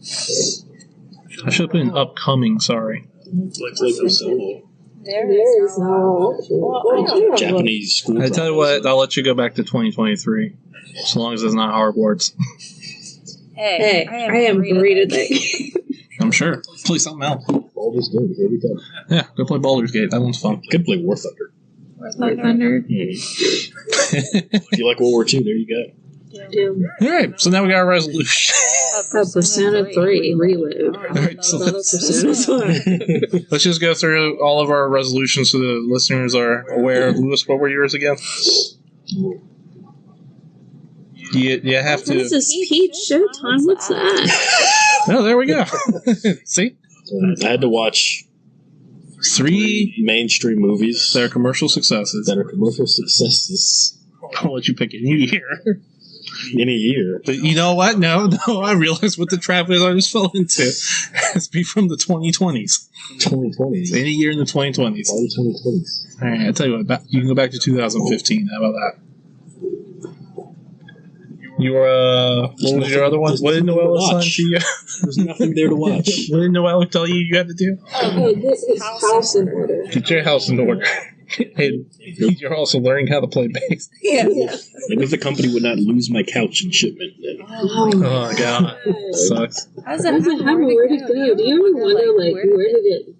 I should have put in upcoming. Sorry. Like Solo. There is no. Well, Japanese school. I tell you what, I'll let you go back to 2023, as long as it's not Hogwarts. Hey, I am great at that game. I'm sure. Play something else. Baldur's Gate, here we go. Yeah, go play Baldur's Gate. That one's fun. Could play War Thunder. Thunder. If you like World War II, there you go. All right, so now we got a resolution. Persona 3 Reload. All right, so Persona 5. let's just go through all of our resolutions so the listeners are aware. Lewis, what were yours again? You have to. What's this Peach Showtime? What's that? Oh, there we go. See? I had to watch 3 mainstream movies that are commercial successes. that are commercial successes I'll let you pick any year. in a year. But you know what? No, I realized what the trap is I just fell into. It has to be from the 2020s. 2020s. Any year in the 2020s. Why the 2020s? All right, I tell you what, you can go back to 2015. How about that? What was your other one? What did Noella sign to you? There's nothing there to watch. What did Noella tell you had to do? Oh, this is house in order. Get your house in order. And you're also learning how to play bass. Yeah. And if the company would not lose my couch in shipment, then Oh, God. Sucks. How's Where'd it go? Do you ever wonder, like, where did it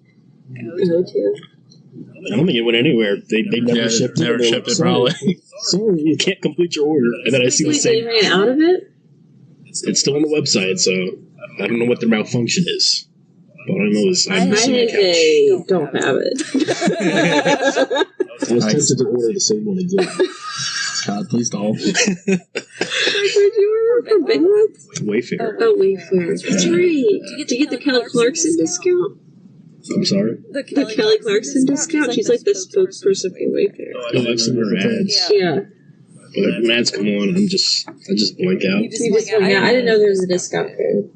go to? I don't think it went anywhere. They never shipped it. Never They were shipped it, sorry. probably. Sorry, you can't complete your order. And then I see the They same. ran out of it? It's still on the website, so I don't know what their malfunction is. But all I know is I I'm missing my think couch. they don't have it. I was tempted to order the same one again. God, please don't. Where'd you order from Big Lots? Wayfair. Oh, Wayfair. That's right. Did you get the Kelly Clarkson discount? I'm sorry. The Kelly Clarkson discount? She's like the spokesperson for Wayfair. Oh, I've seen her ads. Yeah. But when ads come on, I just blank out. You just went out. I didn't know there was a discount code.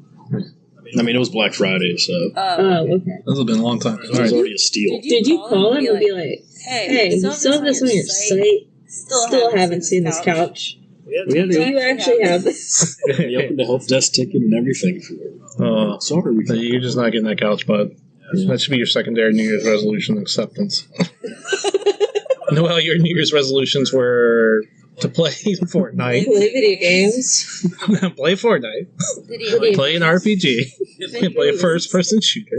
I mean, it was Black Friday, so it Oh, okay. This has been a long time. was All right. already a steal. Did you call him and be like, hey, you still have this on your site? Still haven't seen this couch. We had Do you actually have this? They opened a help desk ticket and everything for it. Sorry, But you're just not getting that couch, bud. That should be your secondary New Year's resolution acceptance. Noel, your New Year's resolutions were to play Fortnite, Play video games. play Fortnite, play an RPG, and play a first-person shooter.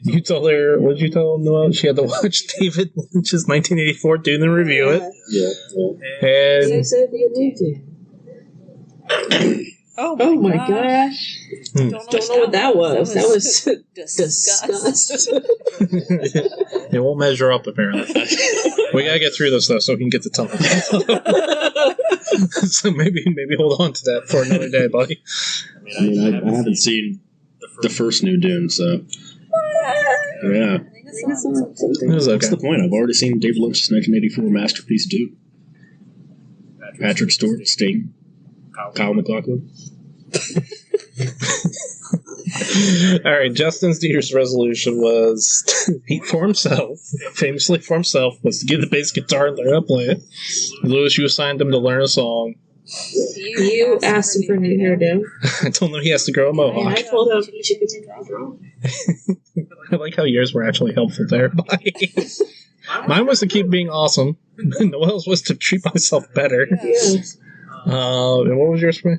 You told her, what did you tell Noel? She had to watch David Lynch's 1984 Dune and review it. Yeah. And said you did. Oh my gosh. Don't know what that was. That was disgust. it won't measure up, apparently. We gotta get through this, though, so we can get to tunnel. So maybe hold on to that for another day, buddy. I mean, I haven't seen the first new Dune, so yeah. It was What's okay. the point? I've already seen David Lynch's 1984 masterpiece Dune. Patrick Stewart, Sting, Kyle MacLachlan. Alright, Justin's New Year's resolution was famously for himself, was to get the bass guitar and learn how to play it. Lewis, you assigned him to learn a song. You asked him for a new hairdo. I told him he has to grow a And I mohawk. told him he should continue to draw. I like how yours were actually helpful there, buddy. Mine was to keep being awesome. Noel's was to treat myself better. Yes. And what was yours for me?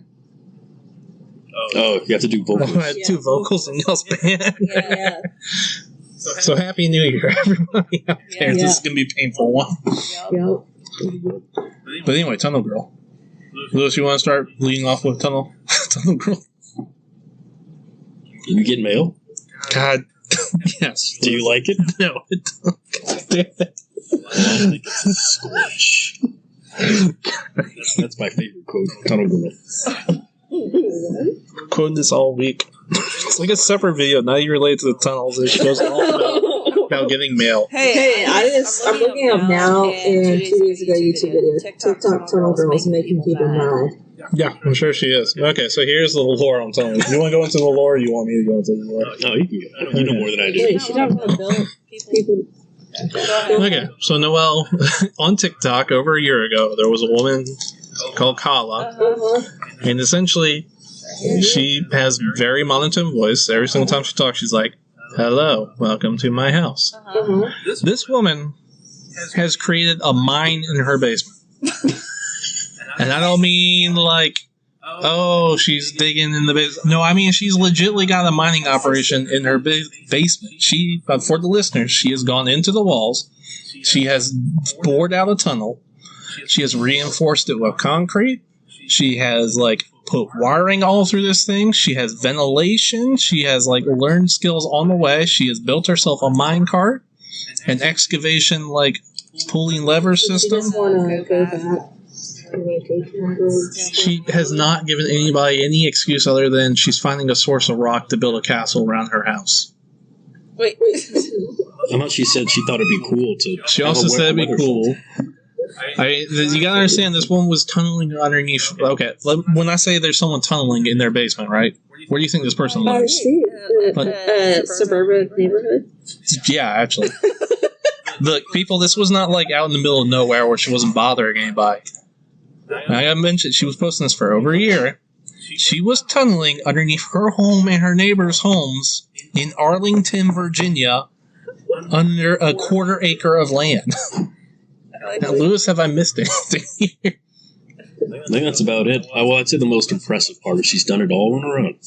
Oh, you have to do vocals. I had 2 vocals in y'all's band. Yeah. So happy New Year, everybody out there. Yeah. This is going to be a painful one. Yep. But anyway, Tunnel Girl. Lewis, you want to start leading off with Tunnel Girl? You get mail? God, yes. Do you like it? No, it don't. God damn it. Squish. That's my favorite quote. Tunnel Girl. Quoting this all week. It's like a separate video. Now you relate to the tunnels. It goes all about getting mail. Hey, I'm looking up now, and 2 days ago, YouTube video. TikTok Tunnel Girls making people mad. Yeah, I'm sure she is. Okay, so here's the lore on Tunnel. You want to go into the lore, or you want me to go into the lore? No, you can go. You know more than I do. Wait, she talking about Bill? People. Okay, so Noelle, on TikTok over a year ago, there was a woman called Kala, and essentially, she has very monotone voice. Every single time she talks, she's like, "Hello, welcome to my house." This woman has created a mine in her basement. And I don't mean like, oh, she's digging in the basement. No, I mean she's legitimately got a mining operation in her basement. For the listeners, she has gone into the walls. She has bored out a tunnel. She has reinforced it with concrete. She has put wiring all through this thing. She has ventilation. She has learned skills on the way. She has built herself a mine cart, an excavation pulling lever system. Just want to go back. She has not given anybody any excuse other than she's finding a source of rock to build a castle around her house. Wait. How much she said she thought it'd be cool to. She have also a said it'd be weather cool. You gotta understand, this woman was tunneling underneath. Okay, when I say there's someone tunneling in their basement, right? Where do you think this person lives? Suburban neighborhood. Yeah, actually. Look, people, this was not out in the middle of nowhere where she wasn't bothering anybody. I mentioned she was posting this for over a year. She was tunneling underneath her home and her neighbors' homes in Arlington, Virginia, under a 1/4 acre of land. Now, Lewis, have I missed anything here? I think that's about it. Well, I'd say the most impressive part is she's done it all on her own.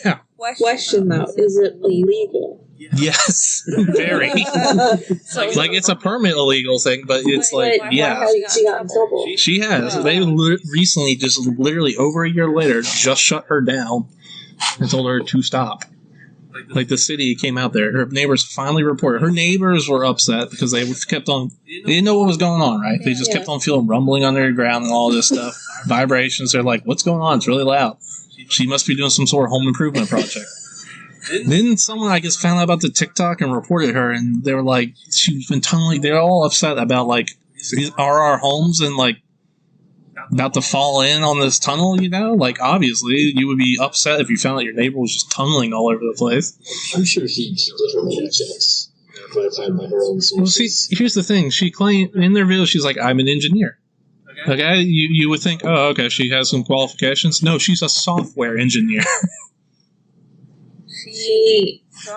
Yeah. Question though, is it illegal? Yes, very. It's a permit illegal thing, but it's yeah. How she got in trouble? She has. They recently, just literally over a year later, just shut her down and told her to stop. The city came out there. Her neighbors finally reported. Her neighbors were upset because they kept on. They didn't know what was going on, right? They just kept on feeling rumbling underground and all this stuff, vibrations. They're like, "What's going on? It's really loud." She must be doing some sort of home improvement project. Then someone, I guess, found out about the TikTok and reported her, and they were like, she's been tunneling. They're all upset about are our homes and about to fall in on this tunnel? Obviously, you would be upset if you found out your neighbor was just tunneling all over the place. I'm sure she doesn't have checks. Clarified by her own Well, sources. see, here's the thing. She claimed in their video, she's like, "I'm an engineer." Okay, you would think, oh, okay, she has some qualifications. No, she's a software engineer.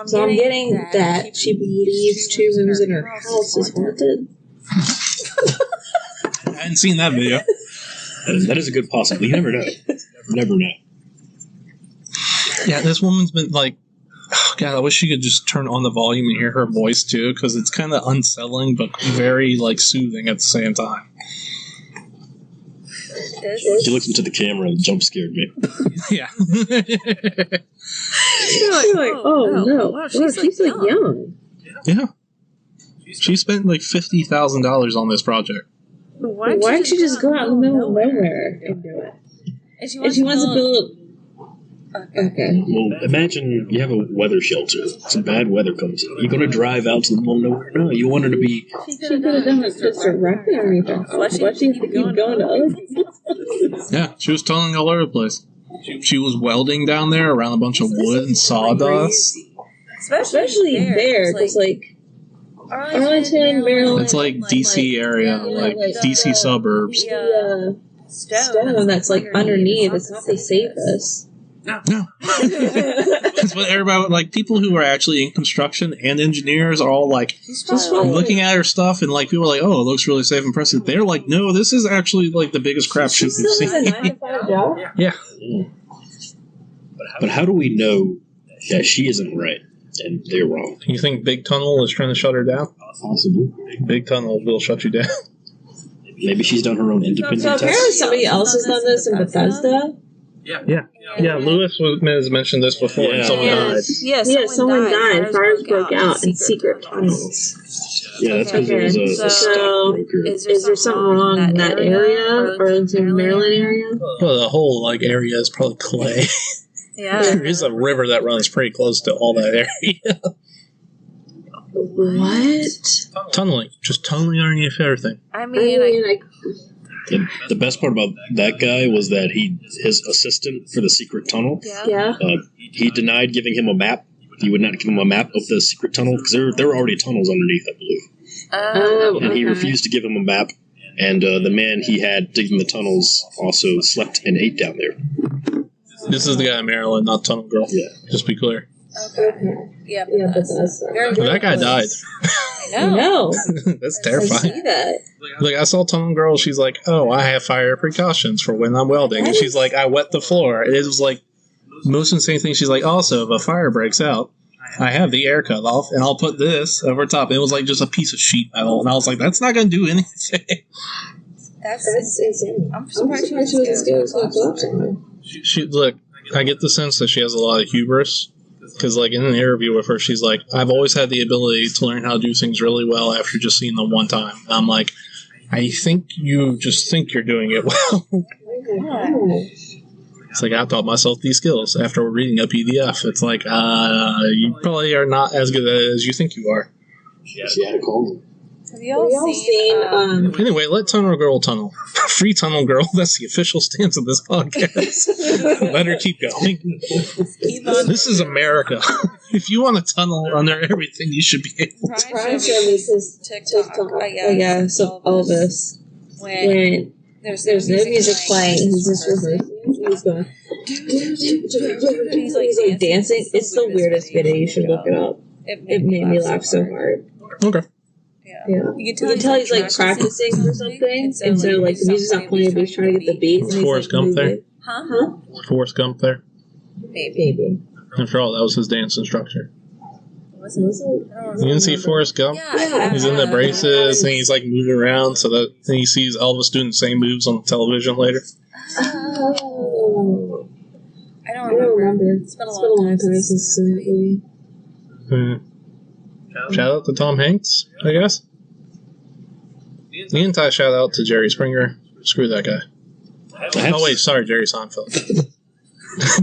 So I'm getting that she believes 2 rooms in her house is haunted. I hadn't seen that video. That is a good possibility. You never know. Never know. Yeah, this woman's been oh God, I wish she could just turn on the volume and hear her voice too, because it's kind of unsettling but very soothing at the same time. She looked into the camera and jump scared me. Yeah. You're like, oh no, wow, she's young. Yeah. She spent $50,000 on this project. Why don't you just go out in the middle of nowhere and do it? And she wants to build. Okay. Well, imagine you have a weather shelter. Some bad weather comes in. You're going to drive out to the middle of nowhere? No, you want her to be... She could have done it just directly underneath her house. Why she have to keep going to other people? Yeah, she was tunneling all over the place. she was welding down there around a bunch of wood and sawdust. Especially there, because like Arlington, Maryland. It's like DC area, like DC suburbs. Stone that's like underneath. It's not the safest. No. That's what everybody, like, people who are actually in construction and engineers are all like, looking at her stuff, and like, people are like, oh, it looks really safe and impressive. They're like, no, this is actually like the biggest crap shoot we've seen. Yeah. But how do we know that she isn't right and they're wrong? You think Big Tunnel is trying to shut her down? Possibly. Big Tunnel will shut you down. Maybe she's done her own independent So apparently test. somebody else has done this in Bethesda. Yeah, Lewis has mentioned this before, and someone died. Yeah, someone died. Fires broke out in secret tunnels. Yeah, that's because it was a So, stockbroker. is there something wrong in that area, or in the Maryland area? Well, the whole like area is probably clay. There is a river that runs pretty close to all that area. What? Tunneling, just tunneling underneath everything. I mean, The best part about that guy was that his assistant for the secret tunnel, yeah. he denied giving him a map. He would not give him a map of the secret tunnel because there were already tunnels underneath, I believe. And he refused to give him a map. And the man he had digging the tunnels also slept and ate down there. This is the guy in Maryland, not Tunnel Girl. Yeah. Just be clear. Yeah, but that's That guy died. I know. That's I terrifying. see that. Like, I saw Tunnel Girl, she's like, oh, I have fire precautions for when I'm welding. And she's like, I wet the floor. It was like, most insane thing. She's like, also, if a fire breaks out, I have the air cut off, and I'll put this over top. It was like just a piece of sheet metal. And I was like, that's not going to do anything. That's insane. I'm surprised she was as good as that. Look, I get the sense that she has a lot of hubris. Because, like, in an interview with her, she's like, I've always had the ability to learn how to do things really well after just seeing them one time. And I'm like, I think you just think you're doing it well. It's like, I taught myself these skills after reading a PDF. It's like, you probably are not as good at it as you think you are. She had a cold. Have y'all seen Anyway, let Tunnel Girl tunnel. Free Tunnel Girl, that's the official stance of this podcast. Let her keep going. This is America. If you want to tunnel under everything, you should be able to. Brian showed me his TikTok, I guess, of Elvis. When there's no music playing, he's just rehearsing. He's going. He's like dancing. It's the weirdest video. You should look it up. It made me laugh so hard. Okay. Yeah. You can tell he's like practicing for something, and so like the music's not playing, but he's trying to get the beat. And Forrest Gump there? Huh? Forrest Gump there? Maybe. After all, that was his dance instructor. Was it? You didn't see Forrest Gump? Yeah. He's in the braces, and he's like moving around, so that then he sees Elvis doing the same moves on the television later. Oh. I don't remember. It's been a long time since the movie. Shout out to Tom Hanks, I guess. The anti shout out to Jerry Springer. Screw that guy. Oh wait, sorry, Jerry Seinfeld.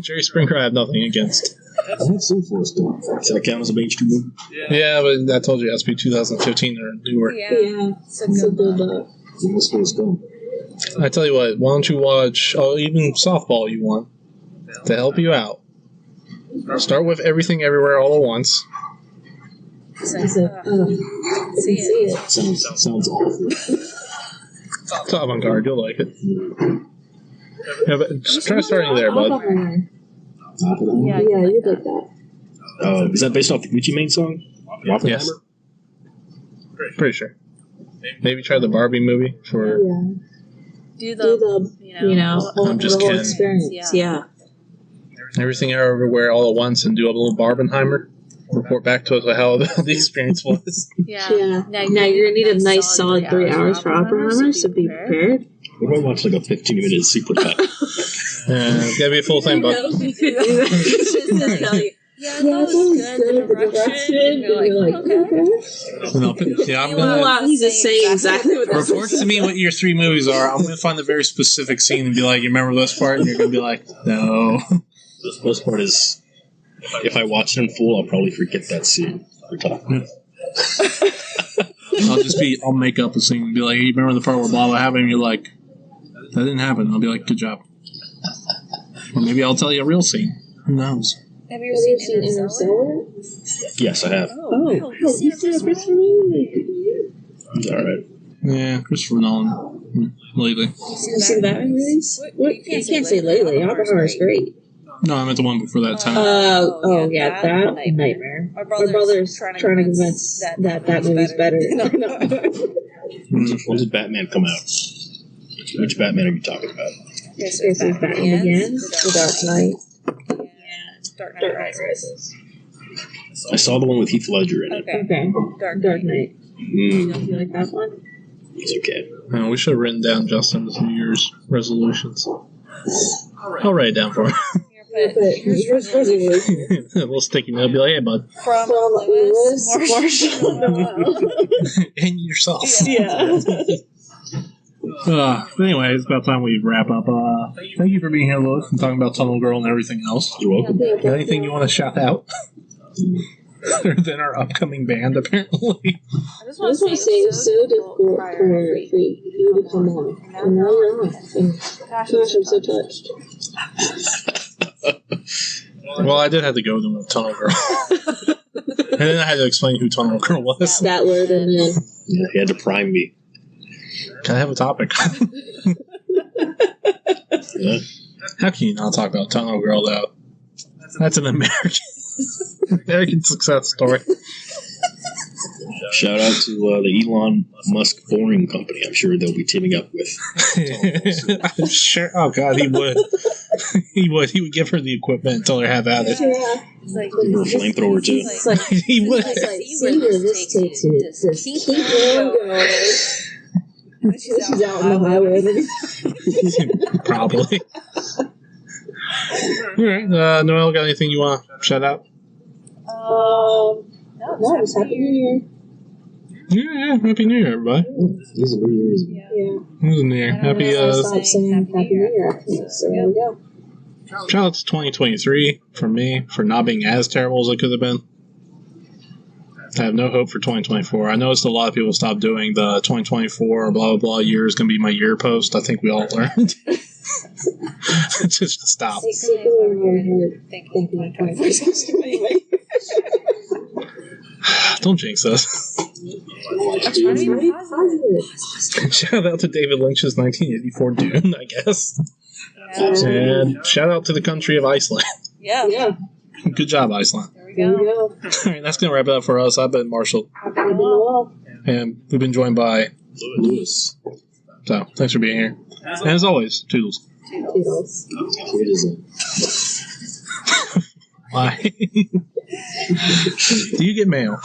Jerry Springer I have nothing against. I haven't seen Forrest Gump. Does that count as a mainstream movie? Yeah, but I told you it has to be 2015 or newer. Yeah. So good. What's Forrest Gump? I tell you what, why don't you watch even softball you want to help you out? Start with Everything Everywhere All at Once. I can see it. Sounds awful. It's avant-garde, you'll like it. Yeah, but just try starting there, bud. Yeah, you did that. Is that based off the Gucci Mane song? Yes. Pretty sure. Maybe try the Barbie movie for... Do the I'm just the whole kidding. experience. Yeah. Everything Everywhere All at Once and do a little Barbenheimer. Report back to us how the experience was. Yeah. Now you're gonna need a nice solid 3 hours for Oppenheimer, so be prepared. What if I watch like a 15-minute super cut? Gotta be a full time, bud. You could do that. Yeah, that was good. The direction. You're like, okay. I'm gonna He's just saying exactly what that's report to me what your 3 movies are. I'm gonna find a very specific scene and be like, you remember this part? And you're gonna be like, no. The most part is, if I watch it in full, I'll probably forget that scene we're talking. I'll make up a scene and be like, you remember the part where blah blah happened? And you're like, that didn't happen. And I'll be like, good job. Or maybe I'll tell you a real scene. Who knows? Have you ever seen Interstellar? Yes, I have. Oh, you've seen Christopher Nolan? It's alright. Yeah, Christopher Nolan. Lately. You seen the Batman movies? You can't say lately. Oppenheimer's great. No, I meant the one before that time. Yeah, that nightmare. My brother's trying to convince that movie's better. When did Batman come out? Which Batman are you talking about? This is Batman Begins, The Dark Knight. Dark Knight Rises. I saw the one with Heath Ledger in it. Okay. Dark Knight. You like that one? It's okay. We should have written down Justin's New Year's resolutions. I'll write it down for him. A little sticky note. Be like, hey, bud. From Lewis, Marshall. And yourself. Yeah. Anyway, it's about time we wrap up. Thank you for being here, Lewis, and talking about Tunnel Girl and everything else. You're welcome. Got anything you want to shout out? Other than our upcoming band, apparently. I just want to say it was so difficult for you to come on. And now you're on. And gosh, I'm so touched. Well, I did have to go to a Tunnel Girl. And then I had to explain who Tunnel Girl was. That word and then. Yeah, he had to prime me. Can I have a topic? Yeah. How can you not talk about Tunnel Girl, though? That's an American success story. Shout out to the Elon Musk Boring Company. I'm sure they'll be teaming up with. I'm sure. Oh God, he would. He would. He would give her the equipment until they have at it. Yeah. Flamethrower too. He would. See where this takes you. Just keep on going. She's out on the highway. Probably. All right. Noelle, got anything you want to shout out? No, just Happy New Year. Yeah, Happy New Year, everybody. This is New Year's. Yeah. It was New Year. Happy. Stop saying Happy New Year. So there we go. Shout out to 2023 for me for not being as terrible as it could have been. I have no hope for 2024. I noticed a lot of people stopped doing the 2024 blah blah blah year is going to be my year post. I think we all learned. Just to stop. Thank you. 2024. Don't jinx us. I'm trying to be positive. Shout out to David Lynch's 1984 Dune, I guess. And shout out to the country of Iceland. Yeah. Good job, Iceland. There we go. All right, that's going to wrap it up for us. I've been Marshall. I've been Noelle. And we've been joined by Lewis. So, thanks for being here. And as always, toodles. Toodles. Why? Do you get mail?